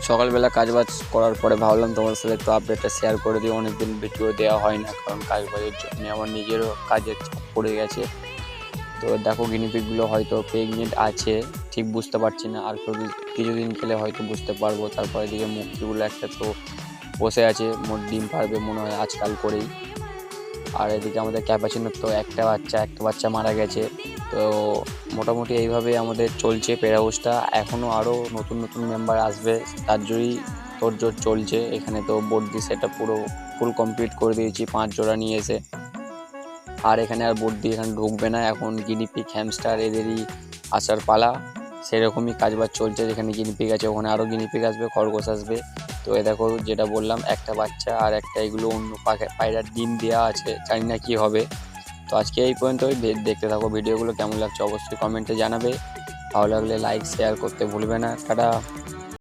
সকালবেলা কাজবাজ করার পরে ভাবলাম তোমার সাথে একটু আপডেটটা শেয়ার করে দিই। অনেকদিন ভিডিও দেওয়া হয় না, কারণ কাজবাজের জন্য আমার নিজেরও কাজের চাপ পড়ে গেছে। তো দেখো গিনিপিগগুলো হয়তো প্রেগনেন্ট আছে, ঠিক বুঝতে পারছি না। আর কিছুদিন গেলে হয়তো বুঝতে পারবো। তারপরে এদিকে মুরগিগুলো একটা তো বসে আছে, মোট ডিম পারবে মনে হয় আজকাল করেই। আর এদিকে আমাদের ক্যাপাচিনোর তো একটা বাচ্চা মারা গেছে। তো মোটামুটি এইভাবে আমাদের চলছে পেয়ার হাউসটা। এখনও আরও নতুন নতুন মেম্বার আসবে, তার জন্যই তোড়জোড় চলছে এখানে। তো বর্দি সেটা পুরো ফুল কমপ্লিট করে দিয়েছি 5 জোড়া নিয়ে এসে। আর এখানে আর বর্দি এখানে ঢুকবে না, এখন গিনিপিগ হ্যামস্টার এদেরই আসার পালা। সেরকমই কাজবাজ চলছে, যেখানে গিনিপিগ আছে ওখানে আরও গিনিপিগ আসবে, খরগোশ আসবে। তো এ দেখো যেটা বললাম, একটা বাচ্চা আর একটা এগুলো অন্য পায়রার ডিম দেওয়া আছে, জানি না কী হবে। তো আজকে এই পর্যন্তই। দেখতে থাকো ভিডিওগুলো, কেমন লাগছে অবশ্যই কমেন্টে জানাবে। ভালো লাগলে লাইক শেয়ার করতে ভুলবে না। টাটা।